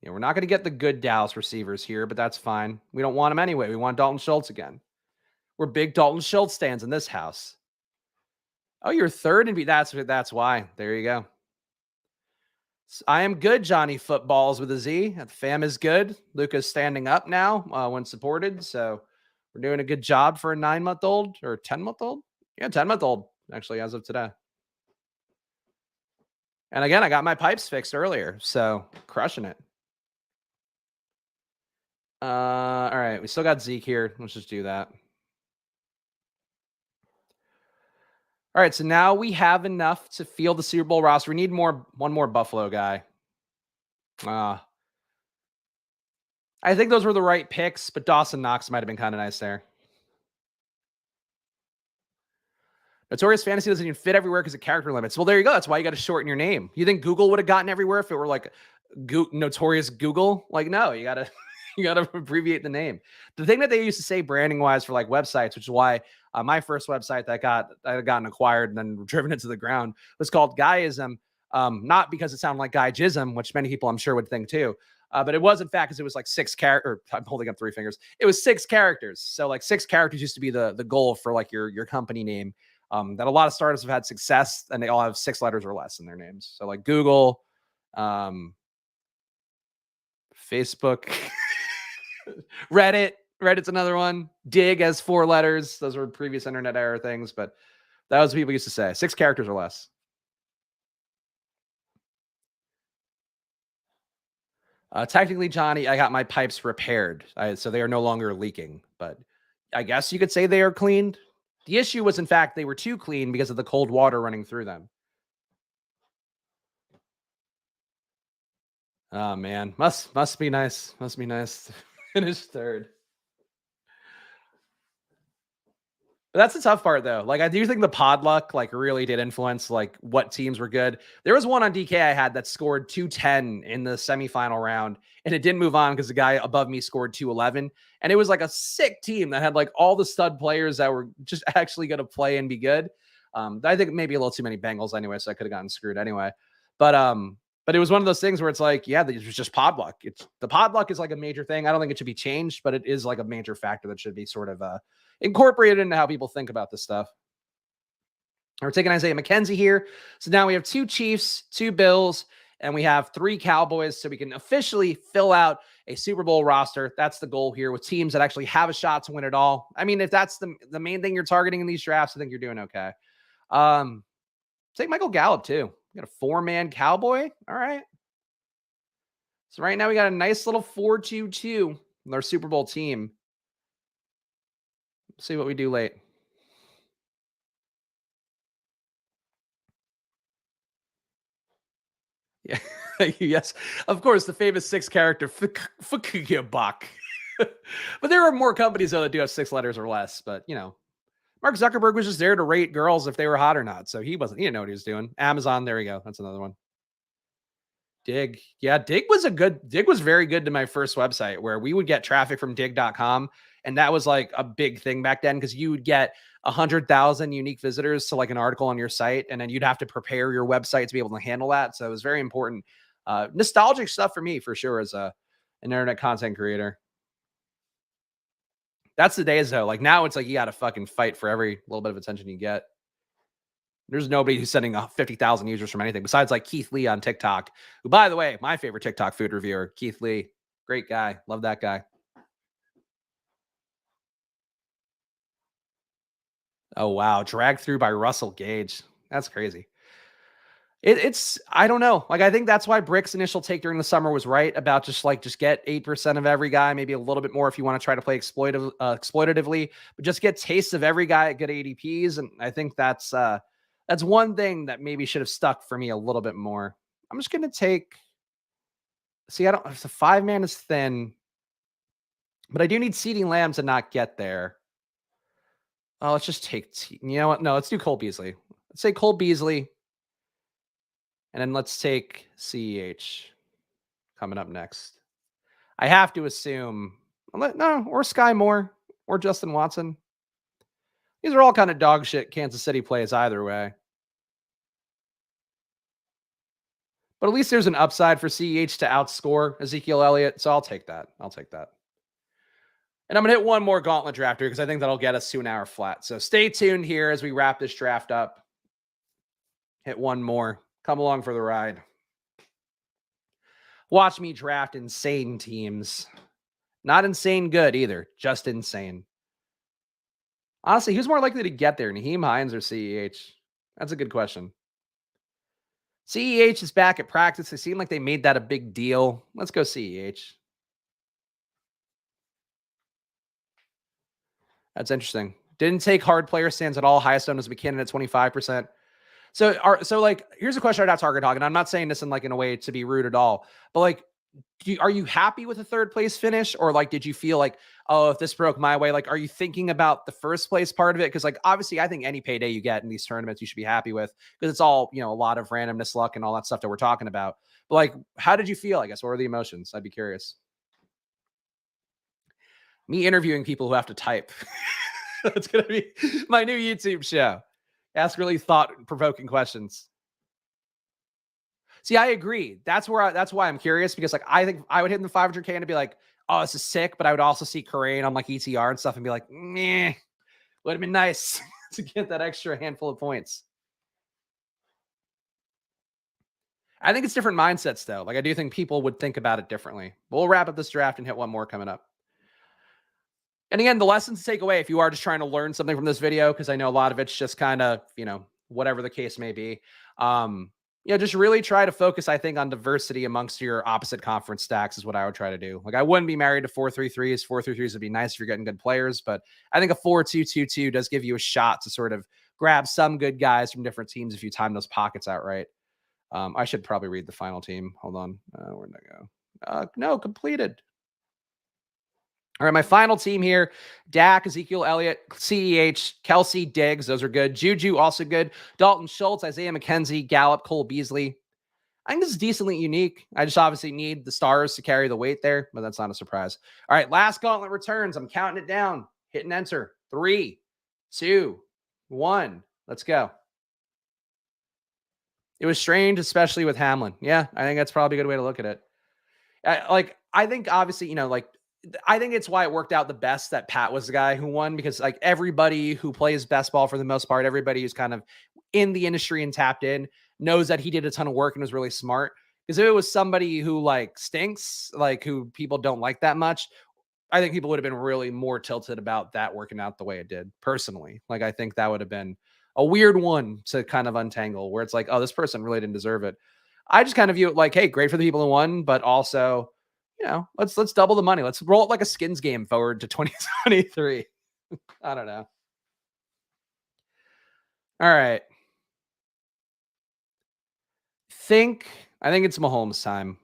Speaker 1: we're not going to get the good Dallas receivers here, but that's fine. We don't want him anyway. We want Dalton Schultz again. We're big Dalton Schultz stands in this house. Oh, you're third and that's why. There you go. I am good, Johnny Footballs with a Z. The fam is good. Luca's standing up now when supported. So we're doing a good job for a 9-month-old or 10-month-old. Yeah, 10-month-old, actually, as of today. And again, I got my pipes fixed earlier. So crushing it. All right. We still got Zeke here. Let's just do that. All right. So now we have enough to field the Super Bowl roster. We need one more Buffalo guy. I think those were the right picks, but Dawson Knox might have been kind of nice there. Notorious Fantasy doesn't even fit everywhere because of character limits. Well, there you go. That's why you got to shorten your name. You think Google would have gotten everywhere if it were like Notorious Google? Like, no, you gotta you gotta abbreviate the name. The thing that they used to say branding wise for like websites, which is why my first website that had gotten acquired and then driven into the ground was called Guyism. Not because it sounded like Guy Jism, which many people I'm sure would think too. But it was in fact because it was like 6 characters. I'm holding up 3 fingers. It was 6 characters. So like 6 characters used to be the goal for like your company name. That a lot of startups have had success, and they all have 6 letters or less in their names. So like Google, Facebook, Reddit's another one. Dig has 4 letters. Those were previous internet era things, but that was what people used to say. 6 characters or less. Technically, Johnny, I got my pipes repaired, so they are no longer leaking. But I guess you could say they are cleaned. The issue was, in fact, they were too clean because of the cold water running through them. Oh man, must be nice. Must be nice to finish third. But that's the tough part, though. Like, I do think the pod luck, like, really did influence, like, what teams were good. There was one on DK I had that scored 210 in the semifinal round, and it didn't move on because the guy above me scored 211. And it was like a sick team that had, like, all the stud players that were just actually going to play and be good. I think maybe a little too many Bengals anyway, so I could have gotten screwed anyway. But it was one of those things where it's like, yeah, it was just pod luck. The pod luck is like a major thing. I don't think it should be changed, but it is like a major factor that should be sort of incorporated into how people think about this stuff. We're taking Isaiah McKenzie here. So now we have 2 Chiefs, 2 Bills, and we have 3 Cowboys. So we can officially fill out a Super Bowl roster. That's the goal here with teams that actually have a shot to win it all. I mean, if that's the main thing you're targeting in these drafts, I think you're doing okay. Take Michael Gallup too. We got a 4-man Cowboy. All right. So right now we got a nice little 4-2-2 with our Super Bowl team. See what we do late. Yeah. Yes. Of course, the famous 6 character Bach. But there are more companies though that do have 6 letters or less. But Mark Zuckerberg was just there to rate girls if they were hot or not. So he didn't know what he was doing. Amazon, there we go. That's another one. Dig. Yeah, Dig was very good to my first website where we would get traffic from dig.com. And that was like a big thing back then because you would get 100,000 unique visitors to like an article on your site. And then you'd have to prepare your website to be able to handle that. So it was very important. Nostalgic stuff for me, for sure, as an internet content creator. That's the days though. Like now it's like you got to fucking fight for every little bit of attention you get. There's nobody who's sending 50,000 users from anything besides like Keith Lee on TikTok, who, by the way, my favorite TikTok food reviewer, Keith Lee. Great guy. Love that guy. Oh, wow. Dragged through by Russell Gage. That's crazy. It's I don't know. Like, I think that's why Brick's initial take during the summer was right about just get 8% of every guy, maybe a little bit more if you want to try to play exploitatively, but just get tastes of every guy at good ADPs. And I think that's one thing that maybe should have stuck for me a little bit more. I'm just gonna take see, I don't if the 5-man is thin, but I do need Ceedee Lamb to not get there. Oh, let's just take you know what? No, let's do Cole Beasley. Let's say Cole Beasley. And then let's take CEH coming up next. I have to assume, no, or Sky Moore or Justin Watson. These are all kind of dog shit Kansas City plays either way. But at least there's an upside for CEH to outscore Ezekiel Elliott. So I'll take that. I'll take that. And I'm going to hit one more gauntlet draft here because I think that'll get us to an hour flat. So stay tuned here as we wrap this draft up. Hit one more. Come along for the ride. Watch me draft insane teams. Not insane good either, just insane. Honestly, who's more likely to get there, Nyheim Hines or CEH? That's a good question. CEH is back at practice. It seemed like they made that a big deal. Let's go CEH. That's interesting. Didn't take hard player stands at all. Highest owned was McKinnon at 25%. So here's a question I'd have Target Hog, and I'm not saying this in a way to be rude at all, but like, are you happy with the third place finish, or like, did you feel like, oh, if this broke my way, like, are you thinking about the first place part of it? Because like, obviously, I think any payday you get in these tournaments, you should be happy with, because it's all, a lot of randomness, luck, and all that stuff that we're talking about. But like, how did you feel? I guess what were the emotions? I'd be curious. Me interviewing people who have to type. That's gonna be my new YouTube show. Ask really thought-provoking questions. See, I agree. That's why I'm curious, because like, I think I would hit in the 500K and be like, oh, this is sick. But I would also see Kerrane on like ETR and stuff and be like, meh, would have been nice to get that extra handful of points. I think it's different mindsets though. Like, I do think people would think about it differently. But we'll wrap up this draft and hit one more coming up. And again, the lessons to take away, if you are just trying to learn something from this video, because I know a lot of it's just kind of, whatever the case may be. Just really try to focus, I think, on diversity amongst your opposite conference stacks is what I would try to do. Like, I wouldn't be married to 4-3-3s. 4-3-3s would be nice if you're getting good players, but I think a 4-2-2-2 does give you a shot to sort of grab some good guys from different teams if you time those pockets out right. I should probably read the final team. Hold on. Where'd that go? No, completed. All right, my final team here: Dak, Ezekiel Elliott, CEH, Kelsey, Diggs. Those are good. Juju, also good. Dalton Schultz, Isaiah McKenzie, Gallup, Cole Beasley. I think this is decently unique. I just obviously need the stars to carry the weight there, but that's not a surprise. All right, last gauntlet returns. I'm counting it down. Hit and enter. 3, 2, 1. Let's go. It was strange, especially with Hamlin. Yeah, I think that's probably a good way to look at it. I think obviously, I think it's why it worked out the best that Pat was the guy who won, because like everybody who plays best ball for the most part, everybody who's kind of in the industry and tapped in knows that he did a ton of work and was really smart. Because if it was somebody who like stinks, like who people don't like that much, I think people would have been really more tilted about that working out the way it did personally. Like, I think that would have been a weird one to kind of untangle, where it's like, oh, this person really didn't deserve it. I just kind of view it like, hey, great for the people who won, but also, let's double the money. Let's roll it like a skins game forward to 2023. I don't know. All right. I think it's Mahomes time.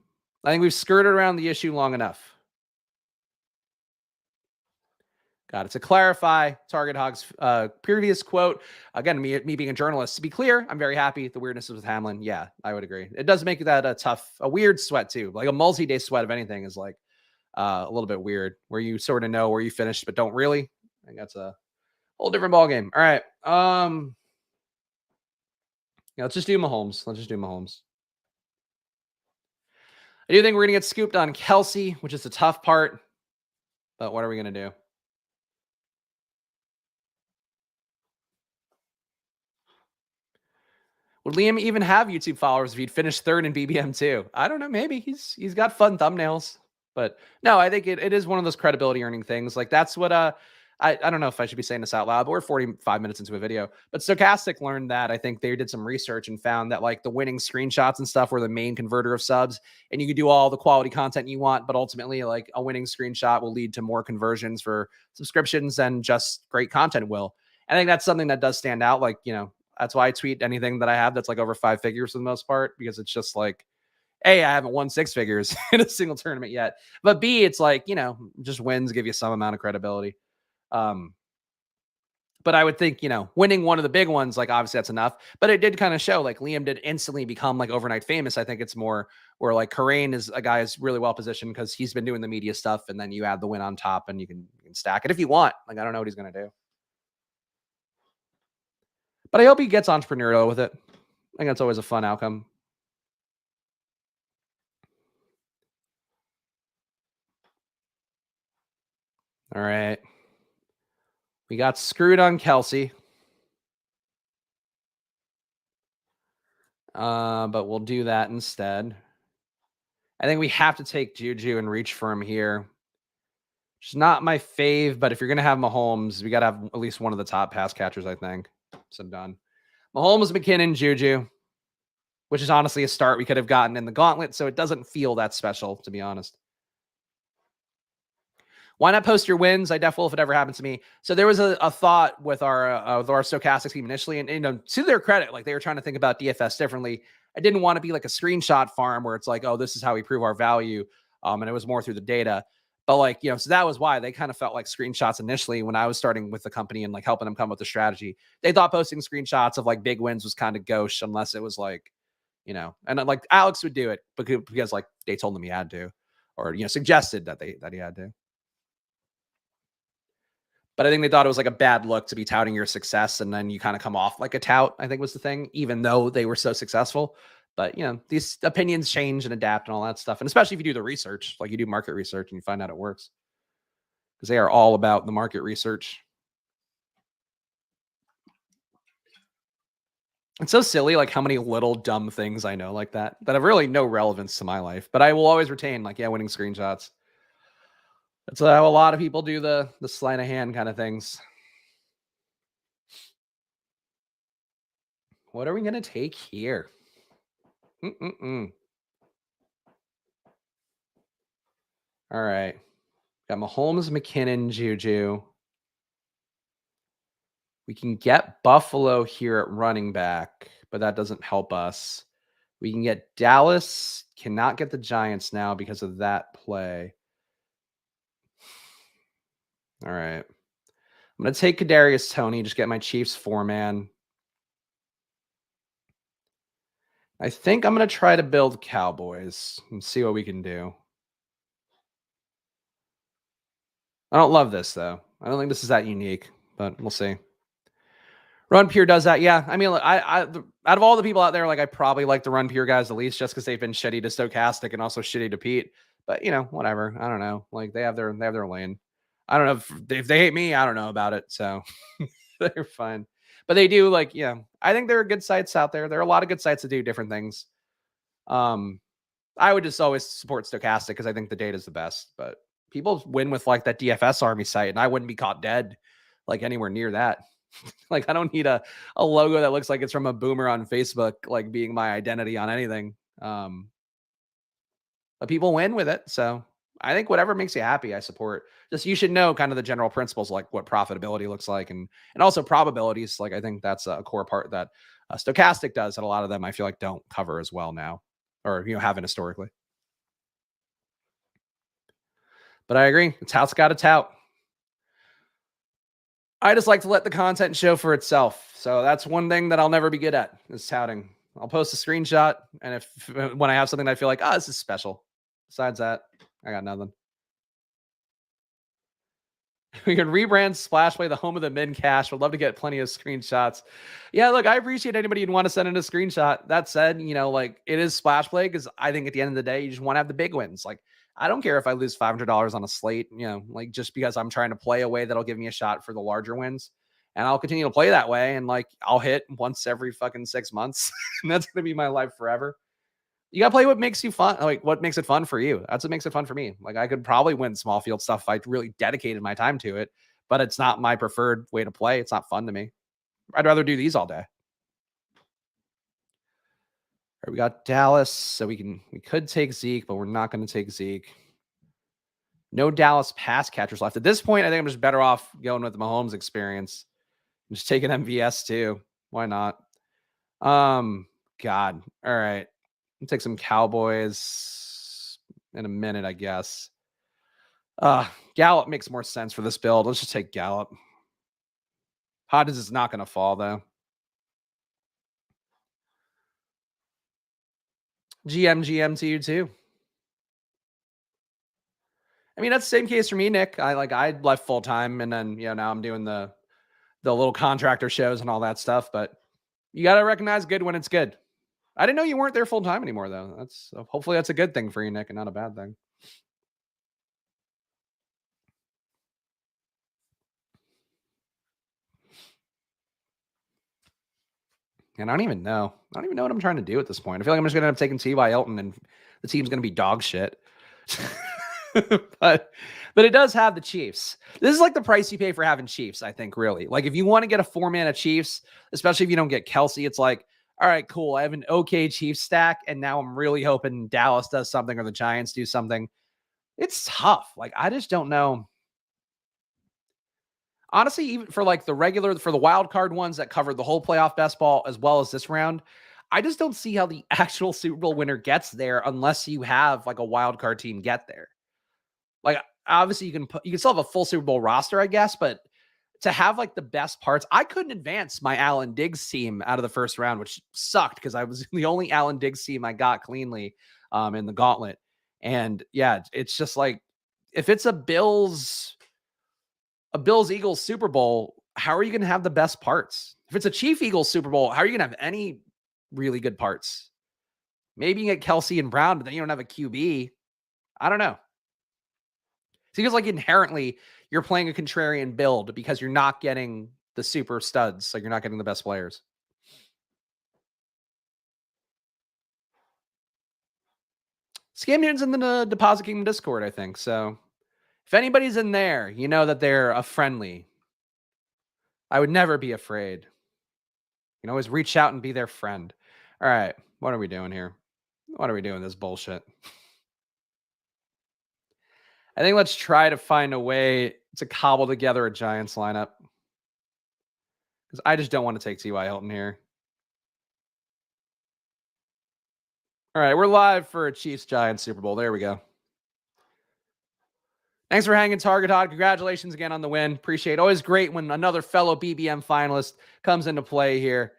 Speaker 1: I think we've skirted around the issue long enough. Got it. To clarify Target Hog's previous quote, again, me being a journalist, to be clear, I'm very happy the weirdness is with Hamlin. Yeah, I would agree. It does make that a weird sweat too. Like a multi-day sweat of anything is like a little bit weird, where you sort of know where you finished, but don't really. I think that's a whole different ball game. All right. Let's just do Mahomes. I do think we're going to get scooped on Kelsey, which is the tough part, but what are we going to do? Would Liam even have YouTube followers if he'd finished third in BBM too? I don't know. Maybe he's got fun thumbnails, but no, I think it is one of those credibility earning things. Like that's what I don't know if I should be saying this out loud, but we're 45 minutes into a video. But Stochastic learned that. I think they did some research and found that like the winning screenshots and stuff were the main converter of subs. And you could do all the quality content you want, but ultimately, like a winning screenshot will lead to more conversions for subscriptions than just great content will. I think that's something that does stand out. Like, that's why I tweet anything that I have that's like over 5 figures for the most part, because it's just like, A, I haven't won 6 figures in a single tournament yet. But B, it's like, just wins give you some amount of credibility. Um, but I would think, winning one of the big ones, like obviously that's enough. But it did kind of show like Liam did instantly become like overnight famous. I think it's more where like Karain is a guy who's really well positioned because he's been doing the media stuff, and then you add the win on top and you can stack it if you want. Like, I don't know what he's gonna do. But I hope he gets entrepreneurial with it. I think that's always a fun outcome. All right. We got screwed on Kelsey. But we'll do that instead. I think we have to take Juju and reach for him here. It's not my fave, but if you're going to have Mahomes, we got to have at least one of the top pass catchers, I think. So done. Mahomes, McKinnon, Juju, which is honestly a start we could have gotten in the gauntlet, so it doesn't feel that special, to be honest. Why not post your wins? I definitely will if it ever happens to me. So there was a thought with our stochastic team initially, and to their credit, like they were trying to think about DFS differently. I didn't want to be like a screenshot farm where it's like, oh, this is how we prove our value, and it was more through the data. But like, so that was why they kind of felt like screenshots initially when I was starting with the company and like helping them come up with a strategy. They thought posting screenshots of like big wins was kind of gauche unless it was like, and like Alex would do it because like they told him he had to, or suggested that he had to. But I think they thought it was like a bad look to be touting your success and then you kind of come off like a tout, I think was the thing, even though they were so successful. But, these opinions change and adapt and all that stuff. And especially if you do the research, like you do market research and you find out it works. Because they are all about the market research. It's so silly, like how many little dumb things I know like that have really no relevance to my life. But I will always retain like, winning screenshots. That's how a lot of people do the sleight of hand kind of things. What are we going to take here? All right. Got Mahomes, McKinnon, Juju. We can get Buffalo here at running back, but that doesn't help us. We can get Dallas. Cannot get the Giants now because of that play. All right. I'm going to take Kadarius Toney, just get my Chiefs 4-man. I think I'm going to try to build Cowboys and see what we can do. I don't love this, though. I don't think this is that unique, but we'll see. Run Pure does that. Yeah. I mean, I out of all the people out there, like I probably like the Run Pure guys the least just because they've been shitty to Stochastic and also shitty to Pete. But, whatever. I don't know. Like they have their lane. I don't know if they hate me. I don't know about it. So they're fine. But they do like, I think there are good sites out there. There are a lot of good sites that do different things. I would just always support Stochastic because I think the data is the best. But people win with like that DFS Army site, and I wouldn't be caught dead like anywhere near that. Like I don't need a logo that looks like it's from a boomer on Facebook, like being my identity on anything. But people win with it. So I think whatever makes you happy, I support. Just you should know kind of the general principles, like what profitability looks like, and also probabilities. Like I think that's a core part that Stochastic does that a lot of them I feel like don't cover as well now, or haven't historically. But I agree, it's how it's got to tout. I just like to let the content show for itself. So that's one thing that I'll never be good at is touting. I'll post a screenshot, and when I have something that I feel like, this is special. Besides that, I got nothing. We can rebrand Splashplay, the home of the min cash. Would love to get plenty of screenshots. Yeah, look, I appreciate anybody who'd want to send in a screenshot. That said, like it is Splashplay because I think at the end of the day, you just want to have the big wins. Like I don't care if I lose $500 on a slate, like just because I'm trying to play a way that'll give me a shot for the larger wins. And I'll continue to play that way. And like I'll hit once every fucking 6 months. And that's going to be my life forever. You got to play what makes you fun. Like what makes it fun for you. That's what makes it fun for me. Like I could probably win small field stuff if I really dedicated my time to it. but it's not my preferred way to play. It's not fun to me. I'd rather do these all day. All right, we got Dallas, so we could take Zeke, but we're not going to take Zeke. No Dallas pass catchers left. At this point, I think I'm just better off going with the Mahomes experience. I'm just taking MVS too. Why not? God. All right. I'll take some Cowboys in a minute, I guess. Gallup makes more sense for this build. Let's just take Gallup. Hodges is not going to fall, though. GM to you, too. I mean, that's the same case for me, Nick. I left full time, and then now I'm doing the little contractor shows and all that stuff. But you got to recognize good when it's good. I didn't know you weren't there full time anymore, though. Hopefully that's a good thing for you, Nick, and not a bad thing. And I don't even know. I don't even know what I'm trying to do at this point. I feel like I'm just going to end up taking T.Y. Hilton, and the team's going to be dog shit. but it does have the Chiefs. This is like the price you pay for having Chiefs, I think, really. Like, if you want to get a 4-man of Chiefs, especially if you don't get Kelsey, it's like, all right, cool. I have an okay Chiefs stack, and now I'm really hoping Dallas does something or the Giants do something. It's tough. Like, I just don't know. Honestly, even for like the wild card ones that cover the whole playoff best ball as well as this round, I just don't see how the actual Super Bowl winner gets there unless you have like a wild card team get there. Like, obviously you can still have a full Super Bowl roster, I guess, but to have like the best parts, I couldn't advance my Allen Diggs team out of the first round, which sucked because I was the only Allen Diggs team I got cleanly in the gauntlet. And yeah, it's just like, if it's a Bills Eagles Super Bowl, how are you going to have the best parts? If it's a Chief Eagles Super Bowl, how are you going to have any really good parts? Maybe you get Kelsey and Brown, but then you don't have a QB. I don't know. It feels like inherently you're playing a contrarian build because you're not getting the super studs. Like, you're not getting the best players. Scam Newton's in the Deposit Kingdom Discord, I think. So if anybody's in there, you know that they're a friendly. I would never be afraid. You can always reach out and be their friend. All right. What are we doing here? What are we doing? This bullshit. I think let's try to find a way to cobble together a Giants lineup. Because I just don't want to take T.Y. Hilton here. All right, we're live for a Chiefs-Giants Super Bowl. There we go. Thanks for hanging, Target Hot. Congratulations again on the win. Appreciate it. Always great when another fellow BBM finalist comes into play here.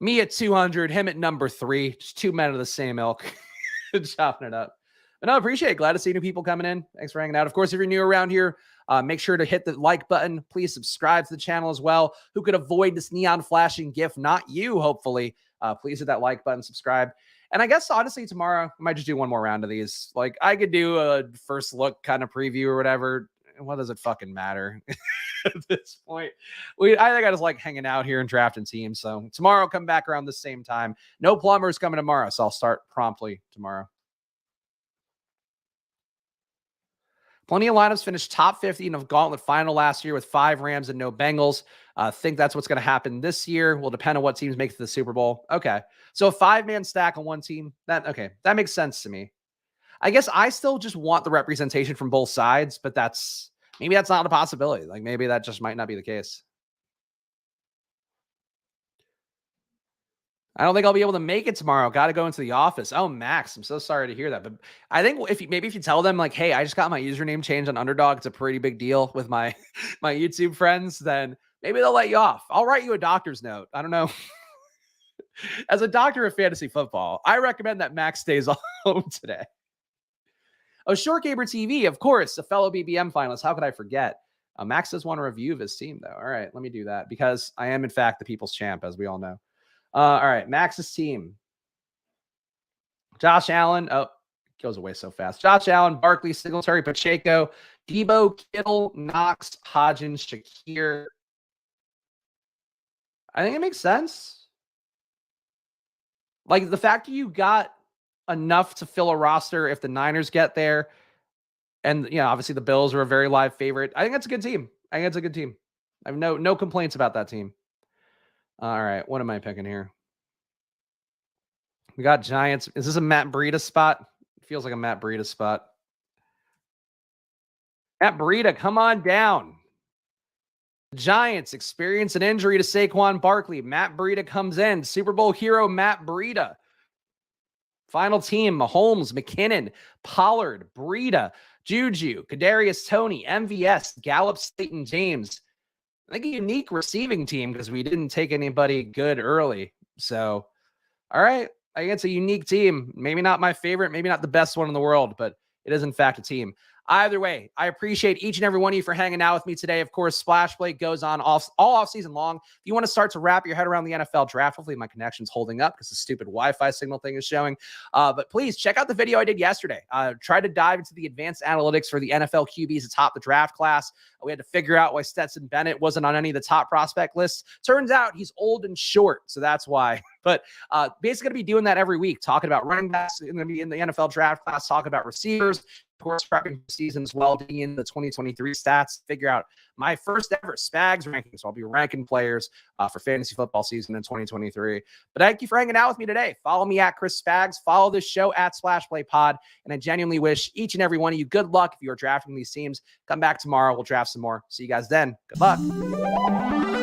Speaker 1: Me at 200, him at number 3. Just 2 men of the same ilk. Chopping it up. But no, I appreciate it. Glad to see new people coming in. Thanks for hanging out. Of course, if you're new around here, make sure to hit the like button. Please subscribe to the channel as well. Who could avoid this neon flashing GIF? Not you, hopefully. Please hit that like button, subscribe. And I guess, honestly, tomorrow, I might just do one more round of these. Like, I could do a first look kind of preview or whatever. What does it fucking matter at this point? I think I just like hanging out here and drafting teams. So tomorrow, I'll come back around the same time. No plumbers coming tomorrow, so I'll start promptly tomorrow. Plenty of lineups finished top 50 in a gauntlet final last year with 5 Rams and no Bengals. I think that's what's going to happen this year. Will depend on what teams make it to the Super Bowl. Okay. So a 5-man stack on one team. That makes sense to me. I guess I still just want the representation from both sides, but maybe that's not a possibility. Like, maybe that just might not be the case. I don't think I'll be able to make it tomorrow. Got to go into the office. Oh, Max, I'm so sorry to hear that. But I think if you tell them like, hey, I just got my username changed on Underdog, it's a pretty big deal with my YouTube friends, then maybe they'll let you off. I'll write you a doctor's note. I don't know. As a doctor of fantasy football, I recommend that Max stays home today. Oh, Short Gamer TV, of course, a fellow BBM finalist. How could I forget? Max does want a review of his team, though. All right, let me do that because I am, in fact, the people's champ, as we all know. All right, Max's team. Josh Allen. Oh, goes away so fast. Josh Allen, Barkley, Singletary, Pacheco, Debo, Kittle, Knox, Hodgins, Shakir. I think it makes sense. Like, the fact that you got enough to fill a roster if the Niners get there, and obviously the Bills are a very live favorite. I think that's a good team. I think it's a good team. I have no complaints about that team. All right, what am I picking here? We got Giants. Is this a Matt Breida spot? It feels like a Matt Breida spot. Matt Breida, come on down. Giants experience an injury to Saquon Barkley. Matt Breida comes in. Super Bowl hero Matt Breida. Final team: Mahomes, McKinnon, Pollard, Breida, Juju, Kadarius Toney, MVS, Gallup, Slayton, James. I think a unique receiving team because we didn't take anybody good early. So, all right. I think it's a unique team. Maybe not my favorite, maybe not the best one in the world, but it is in fact a team. Either way, I appreciate each and every one of you for hanging out with me today. Of course, Splash Play goes on all off season long. If you want to start to wrap your head around the NFL draft, hopefully my connection's holding up because the stupid Wi-Fi signal thing is showing. But please check out the video I did yesterday. Try to dive into the advanced analytics for the NFL QBs atop the draft class. We had to figure out why Stetson Bennett wasn't on any of the top prospect lists. Turns out he's old and short, so that's why. But basically going to be doing that every week, talking about running backs going to be in the NFL draft class, talking about receivers, of course, prepping for season as well, digging in the 2023 stats, figure out my first ever Spags ranking. So I'll be ranking players for fantasy football season in 2023. But thank you for hanging out with me today. Follow me at Chris Spags. Follow this show at Splash Play Pod. And I genuinely wish each and every one of you good luck if you are drafting these teams. Come back tomorrow. We'll draft some more. See you guys then. Good luck.